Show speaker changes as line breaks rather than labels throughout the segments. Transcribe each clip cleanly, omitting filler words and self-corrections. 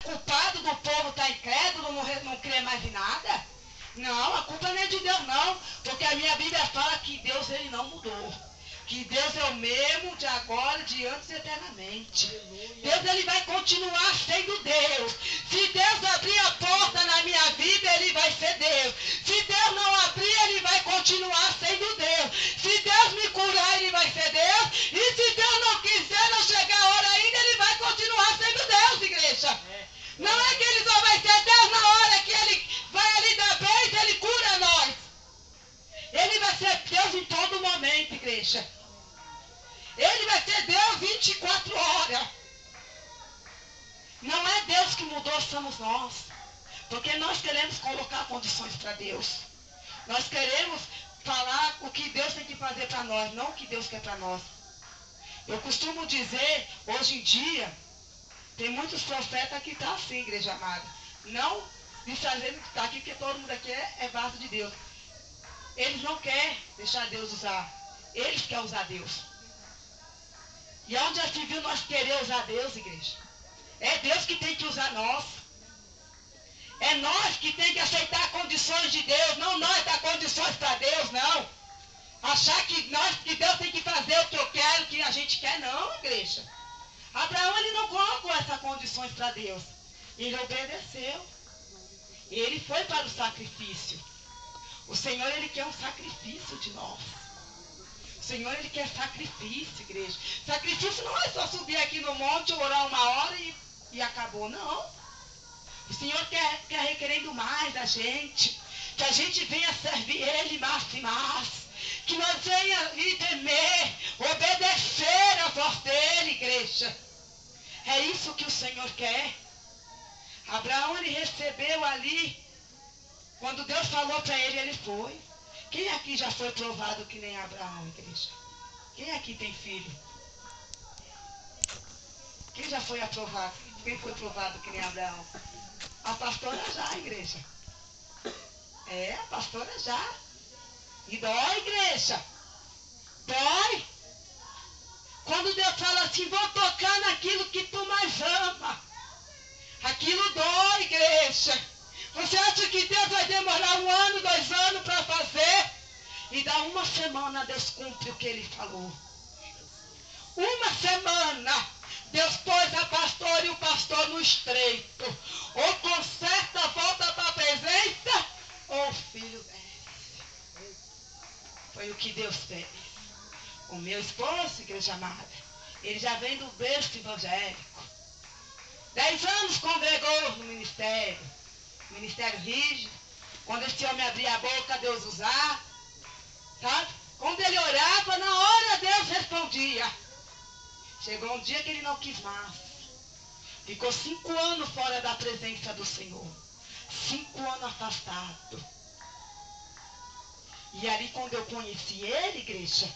culpado do povo estar incrédulo, não crer mais em nada? Não, a culpa não é de Deus não, porque a minha Bíblia fala que Deus ele não mudou. Que Deus é o mesmo de agora, de antes e eternamente. Deus ele vai continuar sendo Deus. Se Deus abrir a porta na minha vida, ele vai ser Deus. Se Deus não abrir, ele vai continuar sendo Deus. Se Deus me curar, ele vai ser Deus. E se Deus não quiser, não chegar a hora ainda, ele vai continuar sendo Deus, igreja. Não é que ele só vai ser Deus na hora que ele vai ali dar beijo, ele cura nós. Ele vai ser Deus em todo momento, igreja. Ele vai ser Deus 24 horas. Não é Deus que mudou, somos nós. Porque nós queremos colocar condições para Deus. Nós queremos falar o que Deus tem que fazer para nós, não o que Deus quer para nós. Eu costumo dizer, hoje em dia, tem muitos profetas que estão assim, igreja amada. Não desfazendo que está aqui, porque todo mundo aqui é vaso de Deus. Eles não querem deixar Deus usar. Eles querem usar Deus. E onde já se viu nós querer usar Deus, igreja? É Deus que tem que usar nós. É nós que tem que aceitar condições de Deus, não nós dar condições para Deus, não. Achar que Deus tem que fazer o que eu quero, o que a gente quer, não, igreja. Abraão ele não colocou essas condições para Deus. Ele obedeceu. Ele foi para o sacrifício. O Senhor ele quer um sacrifício de nós. O Senhor, ele quer sacrifício, igreja. Sacrifício não é só subir aqui no monte, orar uma hora e acabou, não. O Senhor quer requerendo mais da gente. Que a gente venha servir Ele mais e mais. Que nós venha e temer, obedecer a voz dEle, igreja. É isso que o Senhor quer. Abraão, ele recebeu ali. Quando Deus falou para ele, ele foi. Quem aqui já foi provado que nem Abraão, igreja? Quem aqui tem filho? Quem já foi aprovado? Quem foi provado que nem Abraão? A pastora já, igreja. É, a pastora já. E dói, igreja. Dói. Quando Deus fala assim, vou tocar naquilo que tu mais ama. Aquilo dói, igreja. Você acha que Deus vai demorar 1 ano, 2 anos para fazer? E dá 1 semana Deus cumpre o que Ele falou. 1 semana Deus pôs a pastora e o pastor no estreito. Ou conserta, volta para a presença, ou o filho desce. Foi o que Deus fez. O meu esposo, igreja amada, ele já vem do berço evangélico. 10 anos congregou no ministério. Ministério rígido. Quando esse homem abria a boca, Deus usava. Sabe? Quando ele orava, na hora Deus respondia. Chegou um dia que ele não quis mais. Ficou 5 anos fora da presença do Senhor. 5 anos afastado. E ali quando eu conheci ele, igreja,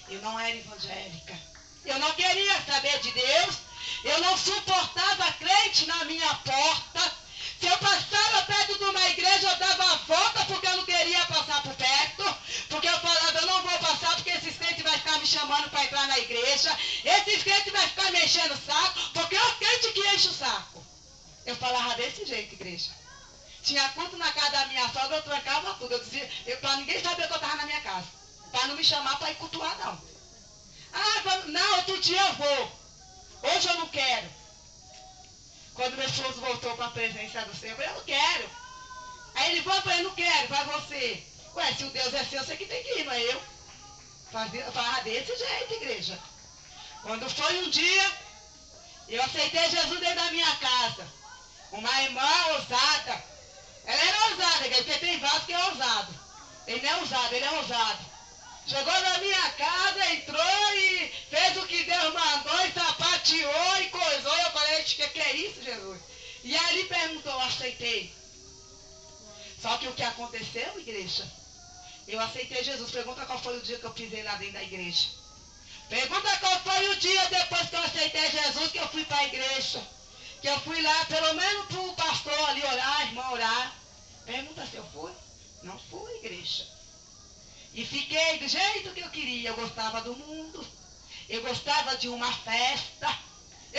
eu não era evangélica. Eu não queria saber de Deus. Eu não suportava crente na minha porta. Se eu passava perto de uma igreja, eu dava a volta porque eu não queria passar por perto. Porque eu falava, eu não vou passar porque esses crentes vão ficar me chamando para entrar na igreja. Esses crentes vão ficar me enchendo o saco, porque é o crente que enche o saco. Eu falava desse jeito, igreja. Tinha culto na casa da minha sogra, eu trancava tudo. Eu dizia, para ninguém saber que eu estava na minha casa. Para não me chamar para ir cultuar, não. Ah, não, outro dia eu vou. Hoje eu não quero. Quando meu esposo voltou para a presença do Senhor, eu falei, eu não quero. Aí ele falou, eu falei, não quero, vai você. Ué, se o Deus é seu, você que tem que ir, não é eu? Fala desse jeito, igreja. Quando foi um dia, eu aceitei Jesus dentro da minha casa. Uma irmã ousada. Ela era ousada, porque tem vaso que é ousado. Ele não é ousado, ele é ousado. Chegou na minha casa, entrou e fez o que Deus mandou, e sapateou e coisou. Eu falei, o que é isso, Jesus? E aí ele perguntou, eu aceitei. Só que o que aconteceu, igreja? Eu aceitei Jesus. Pergunta qual foi o dia que eu pisei lá dentro da igreja. Pergunta qual foi o dia depois que eu aceitei Jesus que eu fui para a igreja. Que eu fui lá, pelo menos para o pastor ali orar, a irmã orar. Pergunta se eu fui. Não fui, igreja. E fiquei do jeito que eu queria. Eu gostava do mundo. Eu gostava de uma festa.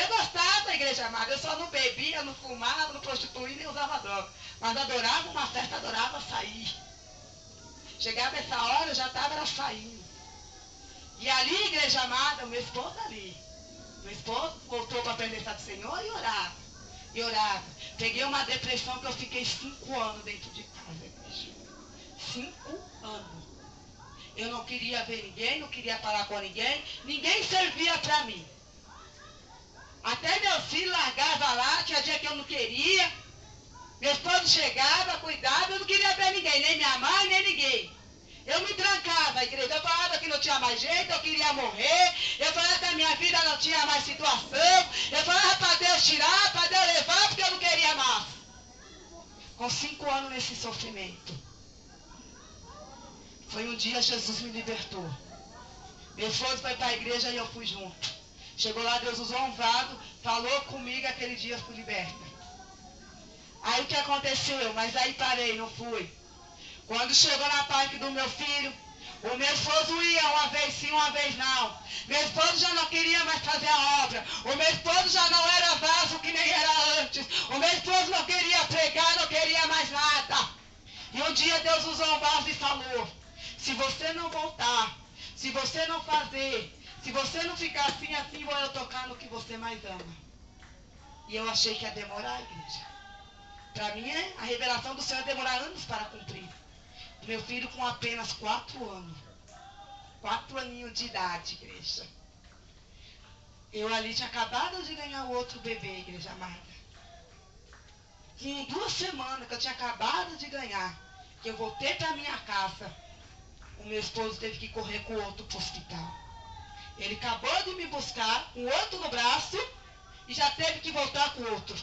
Eu gostava, igreja amada, eu só não bebia, não fumava, não prostituía, nem usava droga. Mas adorava uma festa, adorava sair. Chegava essa hora, eu já estava saindo. E ali, igreja amada, o meu esposo ali. Meu esposo voltou para a presença do Senhor e orava. E orava. Peguei uma depressão que eu fiquei 5 anos dentro de casa, igreja. 5 anos. Eu não queria ver ninguém, não queria falar com ninguém. Ninguém servia para mim. Até meu filho largava lá, tinha dia que eu não queria. Meu esposo chegava, cuidava, eu não queria ver ninguém, nem minha mãe, nem ninguém. Eu me trancava, igreja. Eu falava que não tinha mais jeito, eu queria morrer. Eu falava que a minha vida não tinha mais situação. Eu falava para Deus tirar, para Deus levar, porque eu não queria mais. Com 5 anos nesse sofrimento. Foi um dia Jesus me libertou. Meu esposo foi para a igreja e eu fui junto. Chegou lá, Deus usou um vaso, falou comigo, aquele dia eu fui liberta. Aí o que aconteceu? Mas aí parei, não fui. Quando chegou na parte do meu filho, o meu esposo ia uma vez sim, uma vez não. Meu esposo já não queria mais fazer a obra. O meu esposo já não era vaso que nem era antes. O meu esposo não queria pregar, não queria mais nada. E um dia Deus usou um vaso e falou: se você não voltar, se você não fazer, se você não ficar assim, assim, vou eu tocar no que você mais ama. E eu achei que ia demorar, igreja. Para mim, a revelação do Senhor demorar anos para cumprir. Meu filho com apenas 4 anos. 4 aninhos de idade, igreja. Eu ali tinha acabado de ganhar o outro bebê, igreja amada. Com 2 semanas que eu tinha acabado de ganhar, que eu voltei para minha casa, o meu esposo teve que correr com o outro para o hospital. Ele acabou de me buscar, com o outro no braço, e já teve que voltar com o outro.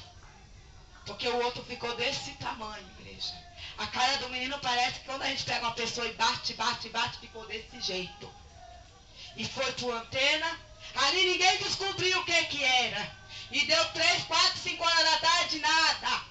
Porque o outro ficou desse tamanho, igreja. A cara do menino parece que quando a gente pega uma pessoa e bate, bate, bate, ficou desse jeito. E foi por antena. Ali ninguém descobriu o que era. E deu 3, 4, 5 horas da tarde, nada.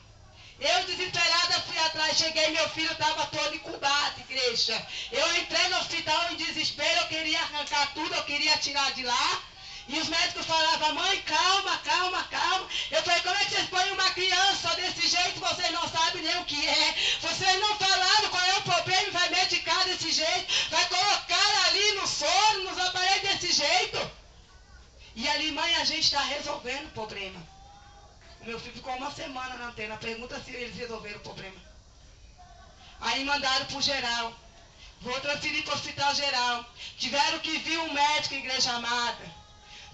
Eu desesperada fui atrás, cheguei, meu filho estava todo incubado, igreja. Eu entrei no hospital em desespero, eu queria arrancar tudo, eu queria tirar de lá. E os médicos falavam: mãe, calma, calma, calma. Eu falei: como é que vocês põem uma criança desse jeito? Vocês não sabem nem o que é. Vocês não falaram qual é o problema e vai medicar desse jeito. Vai colocar ali no soro, nos aparelhos desse jeito. E ali, mãe, a gente está resolvendo o problema. O meu filho ficou 1 semana na antena. Pergunta se eles resolveram o problema. Aí mandaram para o geral. Vou transferir para o hospital geral. Tiveram que vir um médico, igreja amada.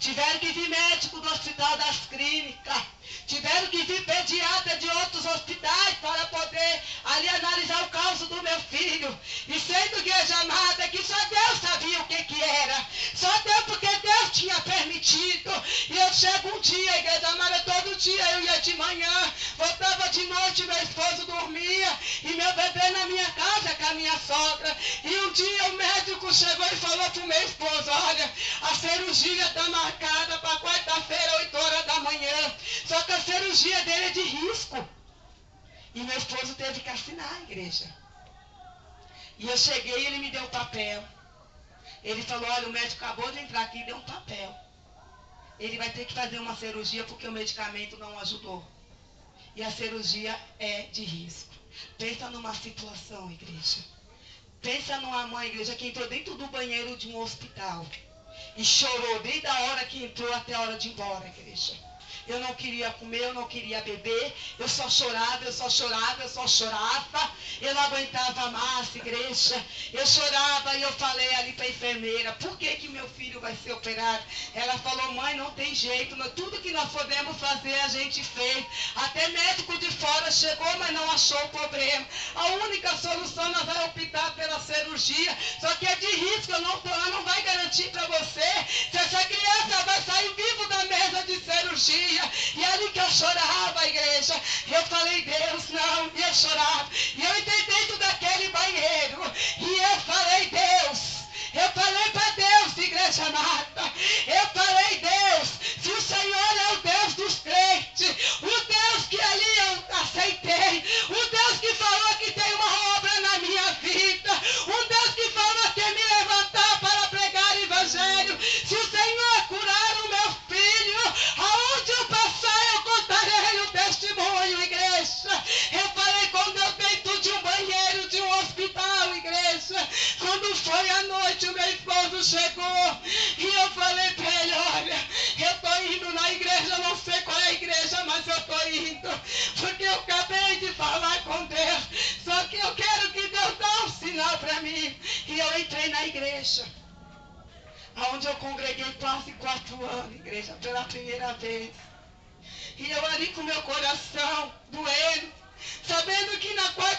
Tiveram que vir médico do Hospital das Clínicas. Tiveram que vir pediatra de outros hospitais para poder ali analisar o caso do meu filho. E sendo, igreja amada, que só Deus sabia o que era. Só Deus, porque Deus tinha permitido. E eu chego um dia, igreja amada, todo dia eu ia de manhã, voltava de noite, meu esposo dormia. E meu bebê na minha casa com a minha sogra. E um dia o médico chegou e falou para o meu esposo: olha, a cirurgia está marcada para quarta-feira, 8 horas da manhã. Só que a cirurgia dele é de risco. E meu esposo teve que assinar a igreja. E eu cheguei e ele me deu o papel. Ele falou: olha, o médico acabou de entrar aqui e deu um papel. Ele vai ter que fazer uma cirurgia porque o medicamento não ajudou. E a cirurgia é de risco. Pensa numa situação, igreja. Pensa numa mãe, igreja, que entrou dentro do banheiro de um hospital. E chorou desde a hora que entrou até a hora de ir embora, igreja. Eu não queria comer, eu não queria beber. Eu só chorava, eu só chorava, eu só chorava. Eu não aguentava mais, igreja. Eu chorava e eu falei ali para a enfermeira: por que meu filho vai ser operado? Ela falou: mãe, não tem jeito. Tudo que nós podemos fazer, a gente fez. Até médico de fora chegou, mas não achou o problema. A única solução, nós vamos optar pela cirurgia. Só que é de risco, ela não vai garantir para você se essa criança vai sair vivo da mesa de cirurgia. E ali que eu chorava, igreja, eu falei: Deus, não. E eu chorava. E eu entrei dentro daquele banheiro. E eu falei: Deus. Eu falei para Deus, igreja amada. Eu falei: Deus, se o Senhor é o Deus dos crentes, o Deus que ali eu aceitei, o Deus que falou que tem uma obra na minha vida, o Deus que falou que me levantar para pregar o evangelho, se o Senhor curar o meu filho, aonde esposo chegou e eu falei para ele, olha, eu estou indo na igreja, não sei qual é a igreja, mas eu estou indo, porque eu acabei de falar com Deus, só que eu quero que Deus dê um sinal para mim. E eu entrei na igreja, onde eu congreguei quase 4 anos, igreja, pela primeira vez. E eu ali com meu coração doendo, sabendo que na quarta